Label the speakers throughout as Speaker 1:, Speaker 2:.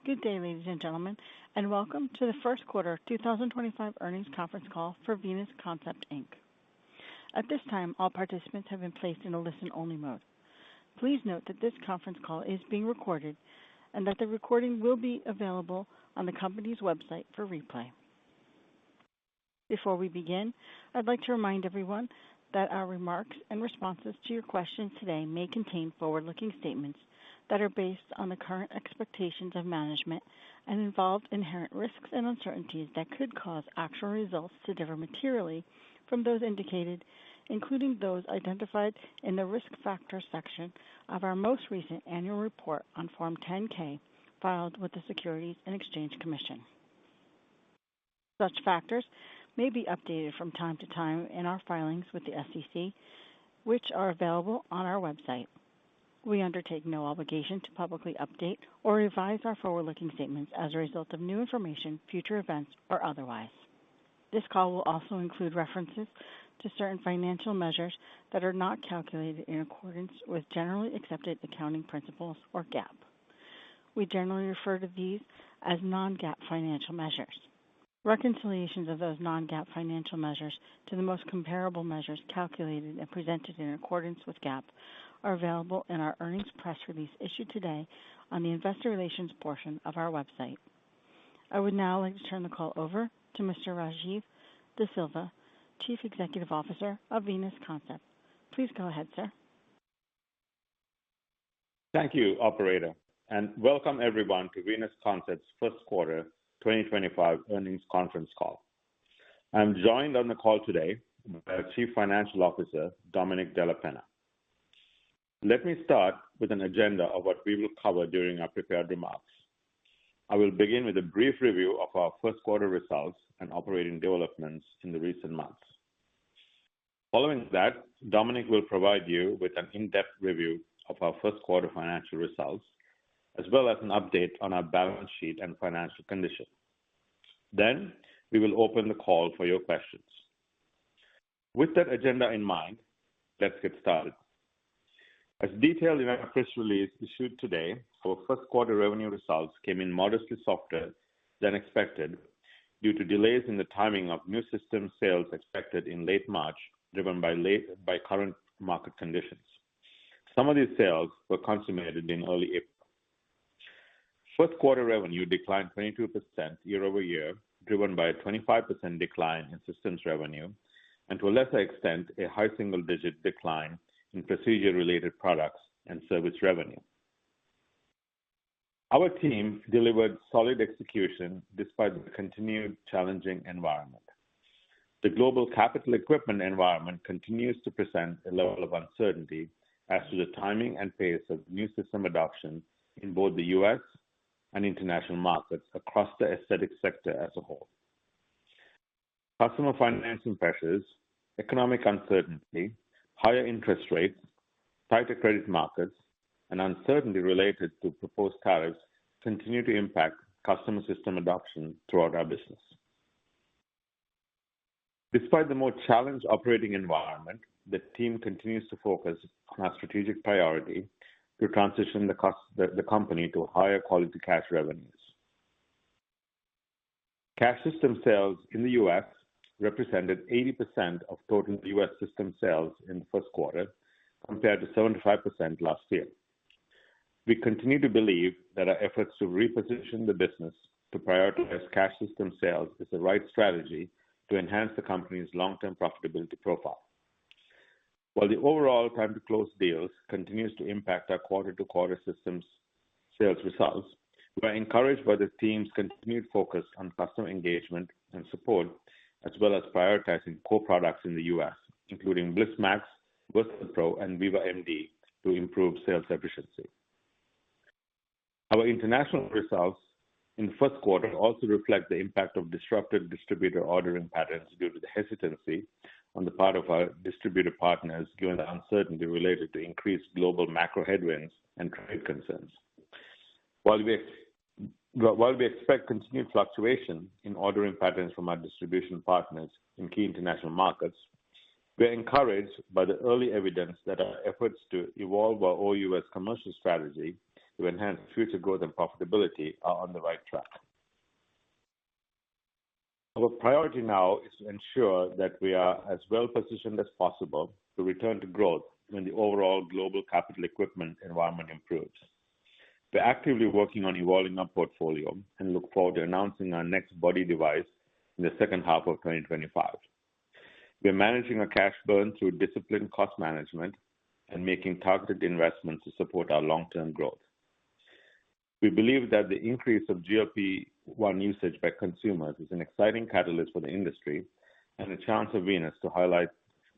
Speaker 1: Good day, ladies and gentlemen, and welcome to the first quarter 2025 earnings conference call for Venus Concept Inc. At this time, all participants have been placed in a listen-only mode. Please note that this conference call is being recorded and that the recording will be available on the company's website for replay. Before we begin, I'd like to remind everyone that our remarks and responses to your questions today may contain forward-looking statements that are based on the current expectations of management and involve inherent risks and uncertainties that could cause actual results to differ materially from those indicated, including those identified in the Risk Factors section of our most recent annual report on Form 10-K filed with the Securities and Exchange Commission. Such factors may be updated from time to time in our filings with the SEC, which are available on our website. We undertake no obligation to publicly update or revise our forward-looking statements as a result of new information, future events, or otherwise. This call will also include references to certain financial measures that are not calculated in accordance with generally accepted accounting principles, or GAAP. We generally refer to these as non-GAAP financial measures. Reconciliations of those non-GAAP financial measures to the most comparable measures calculated and presented in accordance with GAAP are available in our earnings press release issued today on the Investor Relations portion of our website. I would now like to turn the call over to Mr. Rajiv De Silva, Chief Executive Officer of Venus Concept. Please go ahead, sir.
Speaker 2: Thank you, Operator, and welcome everyone to Venus Concept's first quarter 2025 earnings conference call. I'm joined on the call today by our Chief Financial Officer, Domenic Della Penna. Let me start with an agenda of what we will cover during our prepared remarks. I will begin with a brief review of our first quarter results and operating developments in the recent months. Following that, Domenic will provide you with an in-depth review of our first quarter financial results, as well as an update on our balance sheet and financial condition. Then, we will open the call for your questions. With that agenda in mind, let's get started. As detailed in our press release issued today, our first quarter revenue results came in modestly softer than expected due to delays in the timing of new system sales expected in late March, driven by current market conditions. Some of these sales were consummated in early April. First quarter revenue declined 22% year-over-year, driven by a 25% decline in systems revenue, and to a lesser extent, a high single-digit decline in procedure-related products and service revenue. Our team delivered solid execution despite the continued challenging environment. The global capital equipment environment continues to present a level of uncertainty as to the timing and pace of new system adoption in both the U.S. and international markets across the aesthetic sector as a whole. Customer financing pressures, economic uncertainty, higher interest rates, tighter credit markets, and uncertainty related to proposed tariffs continue to impact customer system adoption throughout our business. Despite the more challenged operating environment, the team continues to focus on our strategic priority to transition the company to higher quality cash revenues. Cash system sales in the U.S. represented 80% of total U.S. system sales in the first quarter, compared to 75% last year. We continue to believe that our efforts to reposition the business to prioritize cash system sales is the right strategy to enhance the company's long-term profitability profile. While the overall time to close deals continues to impact our quarter-to-quarter systems sales results, we are encouraged by the team's continued focus on customer engagement and support, as well as prioritizing core products in the U.S., including BlissMax, WizardPro, and VivaMD, to improve sales efficiency. Our international results in the first quarter also reflect the impact of disrupted distributor ordering patterns due to the hesitancy on the part of our distributor partners, given the uncertainty related to increased global macro headwinds and trade concerns. While we expect continued fluctuation in ordering patterns from our distribution partners in key international markets, we are encouraged by the early evidence that our efforts to evolve our OUS commercial strategy to enhance future growth and profitability are on the right track. Our priority now is to ensure that we are as well positioned as possible to return to growth when the overall global capital equipment environment improves. We're actively working on evolving our portfolio and look forward to announcing our next body device in the second half of 2025. We're managing our cash burn through disciplined cost management and making targeted investments to support our long-term growth. We believe that the increase of GLP-1 usage by consumers is an exciting catalyst for the industry and a chance for Venus to highlight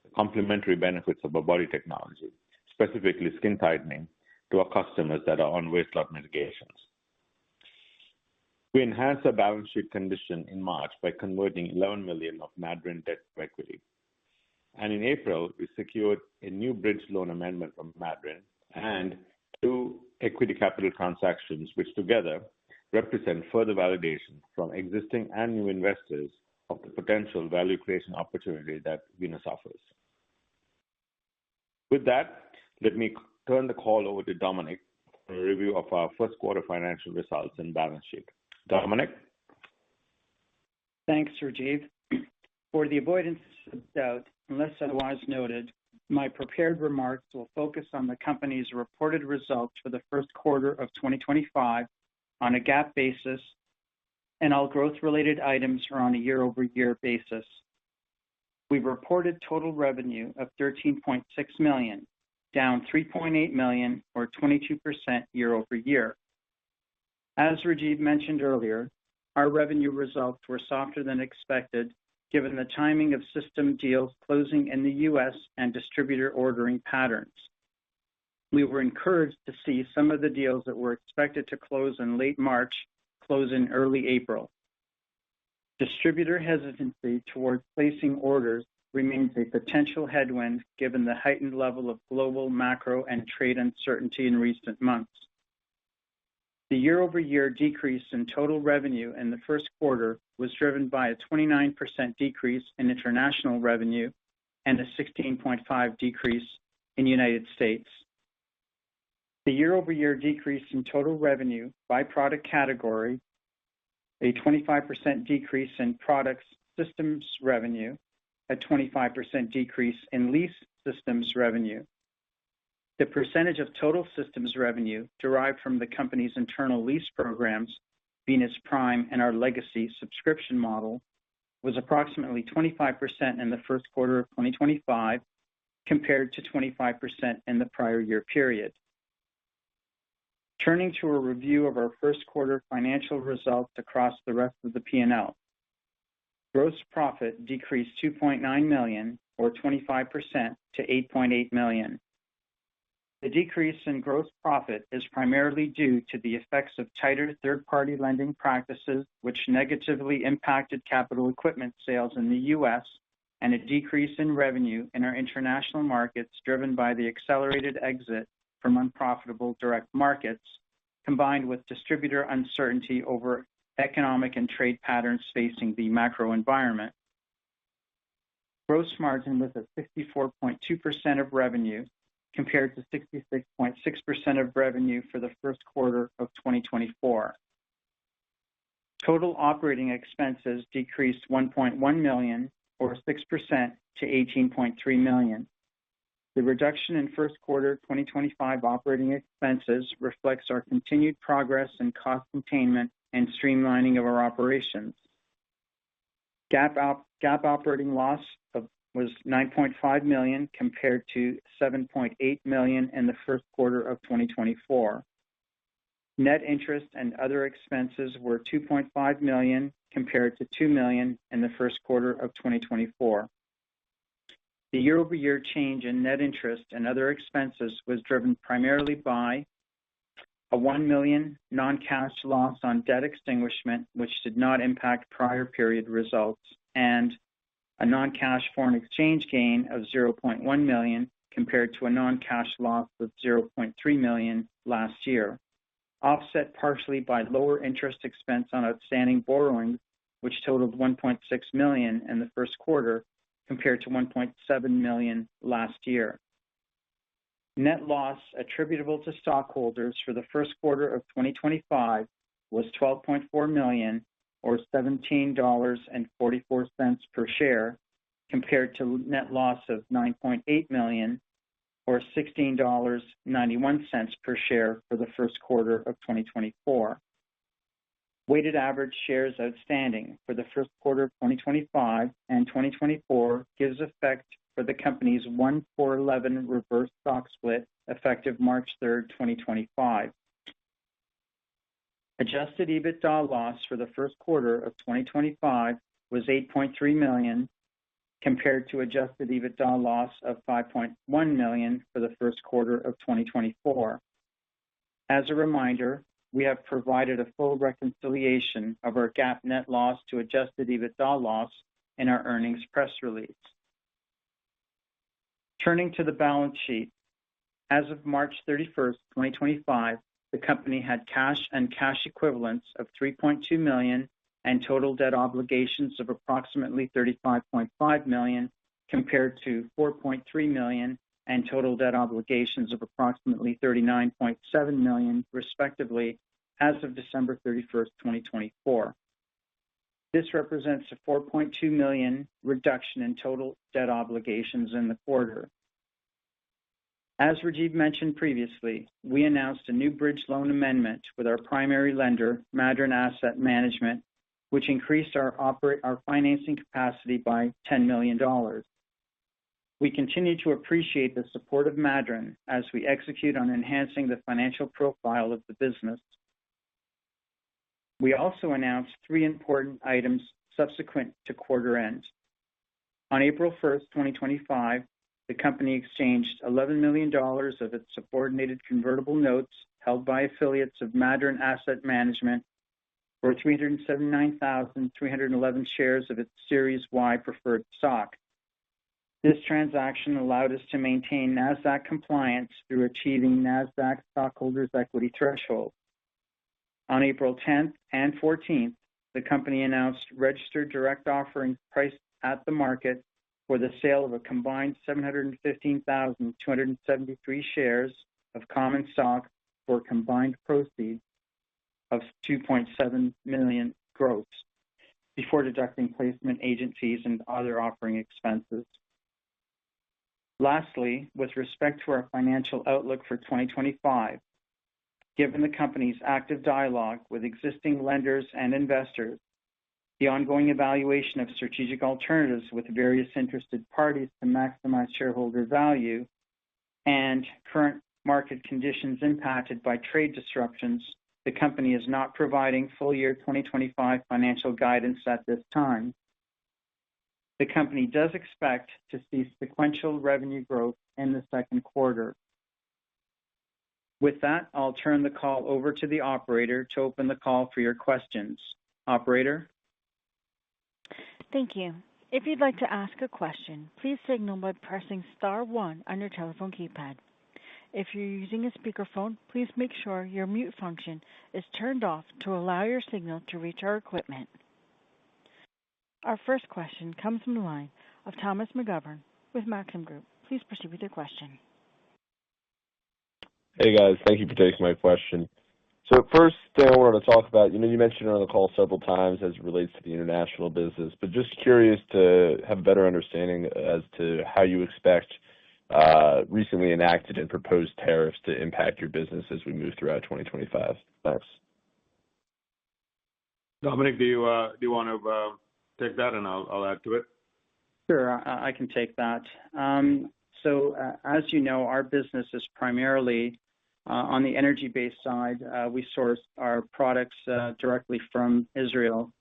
Speaker 2: the complementary benefits of our body technology, specifically skin tightening, to our customers that are on weight loss medications. We enhanced our balance sheet condition in March by converting $11 million of Madryn debt to equity. And in April, we secured a new bridge loan amendment from Madryn and 2 equity capital transactions, which together represent further validation from existing and new investors of the potential value creation opportunity that Venus offers. With that, let me turn the call over to Dominic for a review of our first quarter financial results and balance sheet. Dominic?
Speaker 3: Thanks, Rajiv. For the avoidance of doubt, unless otherwise noted, my prepared remarks will focus on the company's reported results for the first quarter of 2025 on a GAAP basis, and all growth-related items are on a year-over-year basis. We reported total revenue of $13.6 million, down $3.8 million, or 22% year-over-year. As Rajiv mentioned earlier, our revenue results were softer than expected given the timing of system deals closing in the U.S. and distributor ordering patterns. We were encouraged to see some of the deals that were expected to close in late March close in early April. Distributor hesitancy towards placing orders remains a potential headwind given the heightened level of global macro and trade uncertainty in recent months. The year-over-year decrease in total revenue in the first quarter was driven by a 29% decrease in international revenue and a 16.5% decrease in the United States. The year-over-year decrease in total revenue by product category, a 25% decrease in products systems revenue, a 25% decrease in lease systems revenue. The percentage of total systems revenue derived from the company's internal lease programs, Venus Prime and our legacy subscription model, was approximately 25% in the first quarter of 2025 compared to 25% in the prior year period. Turning to a review of our first quarter financial results across the rest of the P&L. Gross profit decreased $2.9 million, or 25%, to $8.8 million. The decrease in gross profit is primarily due to the effects of tighter third-party lending practices, which negatively impacted capital equipment sales in the U.S., and a decrease in revenue in our international markets driven by the accelerated exit from unprofitable direct markets, combined with distributor uncertainty over economic and trade patterns facing the macro environment. Gross margin was at 64.2% of revenue, compared to 66.6% of revenue for the first quarter of 2024. Total operating expenses decreased $1.1 million, or 6%, to $18.3 million. The reduction in first quarter 2025 operating expenses reflects our continued progress in cost containment and streamlining of our operations. GAAP operating loss was $9.5 million compared to $7.8 million in the first quarter of 2024. Net interest and other expenses were $2.5 million compared to $2 million in the first quarter of 2024. The year-over-year change in net interest and other expenses was driven primarily by a $1 million non-cash loss on debt extinguishment, which did not impact prior period results, and a non-cash foreign exchange gain of $0.1 million compared to a non-cash loss of $0.3 million last year, offset partially by lower interest expense on outstanding borrowings, which totaled $1.6 million in the first quarter compared to $1.7 million last year. Net loss attributable to stockholders for the first quarter of 2025 was $12.4 million, or $17.44 per share, compared to net loss of $9.8 million, or $16.91 per share for the first quarter of 2024. Weighted average shares outstanding for the first quarter of 2025 and 2024 gives effect for the company's 1-for-11 reverse stock split effective March 3rd, 2025. Adjusted EBITDA loss for the first quarter of 2025 was $8.3 million, compared to adjusted EBITDA loss of $5.1 million for the first quarter of 2024. As a reminder, we have provided a full reconciliation of our GAAP net loss to adjusted EBITDA loss in our earnings press release. Turning to the balance sheet, as of March 31st, 2025, the company had cash and cash equivalents of $3.2 million and total debt obligations of approximately $35.5 million, compared to $4.3 million and total debt obligations of approximately $39.7 million, respectively, as of December 31st, 2024. This represents a $4.2 million reduction in total debt obligations in the quarter. As Rajiv mentioned previously, we announced a new bridge loan amendment with our primary lender, Madryn Asset Management, which increased our financing capacity by $10 million. We continue to appreciate the support of Madryn as we execute on enhancing the financial profile of the business. We also announced 3 important items subsequent to quarter end. On April 1st, 2025, the company exchanged $11 million of its subordinated convertible notes held by affiliates of Madryn Asset Management for 379,311 shares of its Series Y preferred stock. This transaction allowed us to maintain NASDAQ compliance through achieving NASDAQ stockholders' equity threshold. On April 10th and 14th, the company announced registered direct offerings priced at the market for the sale of a combined 715,273 shares of common stock for combined proceeds of $2.7 million gross, before deducting placement agent fees and other offering expenses. Lastly, with respect to our financial outlook for 2025, given the company's active dialogue with existing lenders and investors, the ongoing evaluation of strategic alternatives with various interested parties to maximize shareholder value, and current market conditions impacted by trade disruptions, the company is not providing full year 2025 financial guidance at this time. The company does expect to see sequential revenue growth in the second quarter. With that, I'll turn the call over to the operator to open the call for your questions. Operator?
Speaker 1: Thank you. If you'd like to ask a question, please signal by pressing star 1 on your telephone keypad. If you're using a speakerphone, please make sure your mute function is turned off to allow your signal to reach our equipment. Our first question comes from the line of Thomas McGovern with Maxim Group. Please proceed with your question.
Speaker 4: Hey guys, thank you for taking my question. So first thing I wanted to talk about, you mentioned it on the call several times as it relates to the international business, but just curious to have a better understanding as to how you expect recently enacted and proposed tariffs to impact your business as we move throughout 2025. Thanks.
Speaker 2: Dominic, do you want to take that and I'll add to it?
Speaker 3: Sure, I can take that. As you know, our business is primarily on the energy-based side. We source our products directly from Israel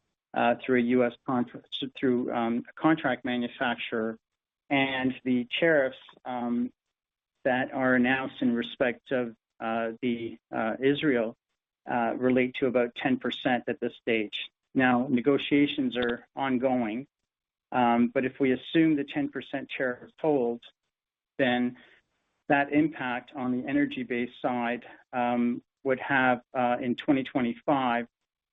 Speaker 3: through a U.S. contract manufacturer, and the tariffs that are announced in respect of Israel relate to about 10% at this stage. Now, negotiations are ongoing, but if we assume the 10% tariff holds, then that impact on the energy-based side would have in 2025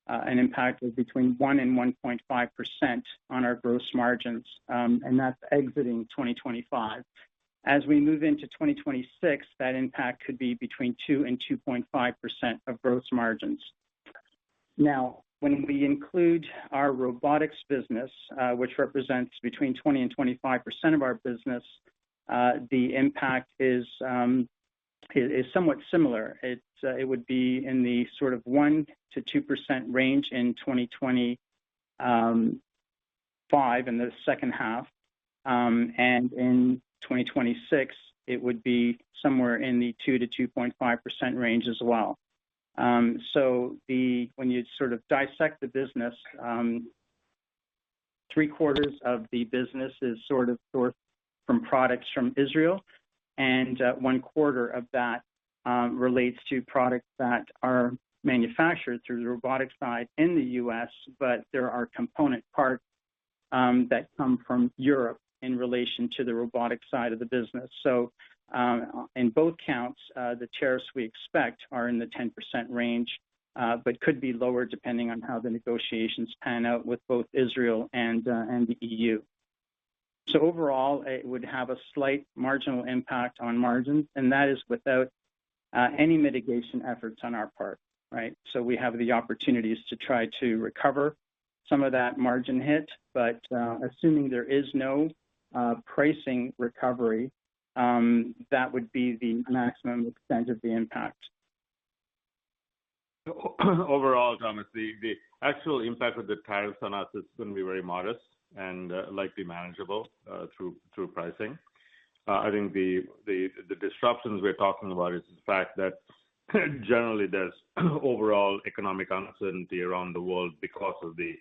Speaker 3: an impact of between 1 and 1.5% on our gross margins, and that's exiting 2025. As we move into 2026, that impact could be between 2 and 2.5% of gross margins. Now, when we include our robotics business, which represents between 20 and 25% of our business, the impact is somewhat similar. It would be in the sort of 1 to 2% range in 2025 in the second half, and in 2026 it would be somewhere in the 2 to 2.5% range as well. So when you sort of dissect the business, 3/4 of the business is sort of sourced from products from Israel, and 1/4 of that relates to products that are manufactured through the robotics side in the U.S., but there are component parts that come from Europe in relation to the robotics side of the business. So in both counts, the tariffs we expect are in the 10% range, but could be lower depending on how the negotiations pan out with both Israel and the EU. So overall, it would have a slight marginal impact on margins, and that is without any mitigation efforts on our part, right? So we have the opportunities to try to recover some of that margin hit, but assuming there is no pricing recovery, that would be the maximum extent of the impact.
Speaker 2: Overall, Thomas, the actual impact of the tariffs on us is going to be very modest and likely manageable through pricing. I think the disruptions we're talking about is the fact that generally there's overall economic uncertainty around the world because of the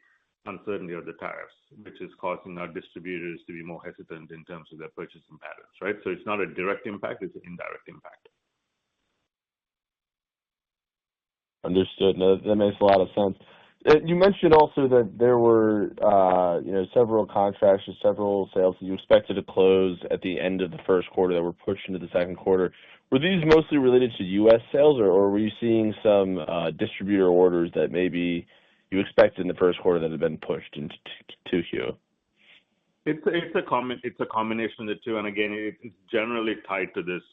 Speaker 2: uncertainty of the tariffs, which is causing our distributors to be more hesitant in terms of their purchasing patterns, right? So it's not a direct impact, it's an indirect impact.
Speaker 4: Understood. No, that makes a lot of sense. You mentioned also that there were, several contracts or several sales that you expected to close at the end of the first quarter that were pushed into the second quarter. Were these mostly related to U.S. sales, or were you seeing some distributor orders that maybe you expected in the first quarter that have been pushed into 2Q?
Speaker 2: It's a combination of the two, and again, it's generally tied to this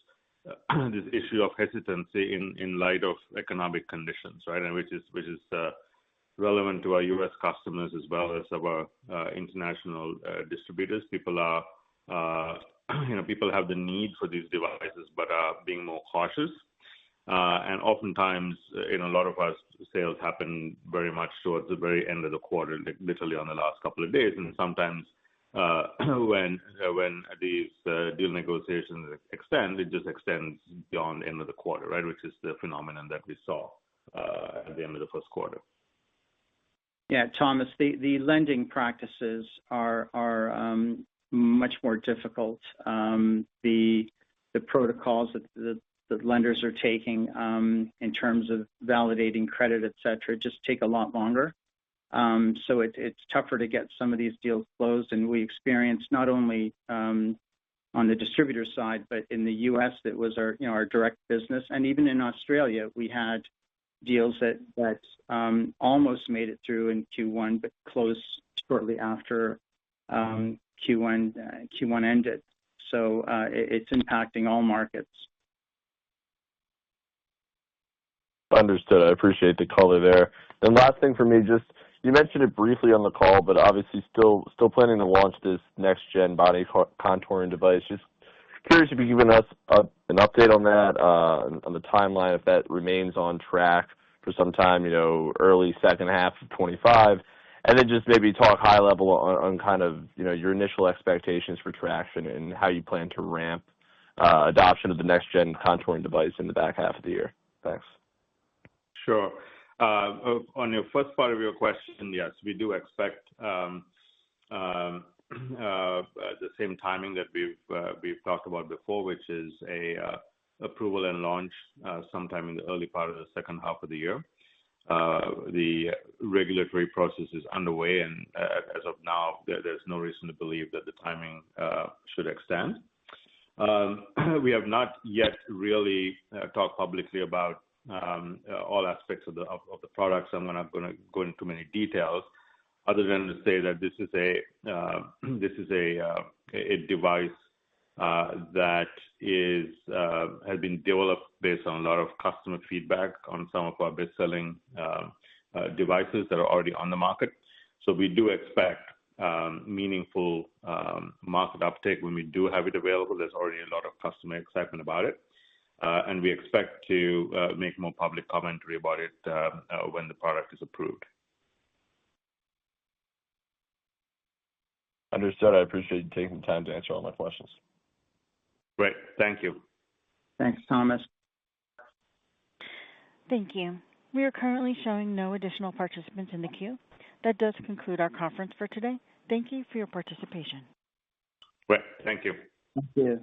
Speaker 2: this issue of hesitancy in light of economic conditions, right? And which is relevant to our U.S. customers as well as our international distributors. People have the need for these devices, but are being more cautious. And oftentimes, a lot of our sales happen very much towards the very end of the quarter, literally on the last couple of days. And sometimes when these deal negotiations extend, it just extends beyond the end of the quarter, right? Which is the phenomenon that we saw at the end of the first quarter.
Speaker 3: Yeah, Thomas, the lending practices are much more difficult. The protocols that the lenders are taking in terms of validating credit, et cetera, just take a lot longer. So it's tougher to get some of these deals closed, and we experienced not only on the distributor side, but in the U.S. that was our direct business, and even in Australia we had deals that almost made it through in Q1, but closed shortly after Q1 ended. So it's impacting all markets.
Speaker 4: Understood. I appreciate the color there. And last thing for me, just you mentioned it briefly on the call, but obviously still planning to launch this next gen body contouring device. Just curious if you've given us an update on that, on the timeline, if that remains on track for some time, early second half of 25, and then just maybe talk high level on kind of, your initial expectations for traction and how you plan to ramp adoption of the next gen contouring device in the back half of the year. Thanks.
Speaker 2: Sure. On your first part of your question, yes, we do expect the same timing that we've talked about before, which is a approval and launch sometime in the early part of the second half of the year. The regulatory process is underway, and as of now, there's no reason to believe that the timing should extend. We have not yet really talked publicly about all aspects of the products. I'm not going to go into many details, other than to say that this is a device that has been developed based on a lot of customer feedback on some of our best-selling devices that are already on the market. So we do expect meaningful market uptake when we do have it available. There's already a lot of customer excitement about it. And we expect to make more public commentary about it when the product is approved.
Speaker 4: Understood. I appreciate you taking the time to answer all my questions.
Speaker 2: Great. Thank you.
Speaker 3: Thanks, Thomas.
Speaker 1: Thank you. We are currently showing no additional participants in the queue. That does conclude our conference for today. Thank you for your participation.
Speaker 2: Great. Thank you.
Speaker 3: Thank you.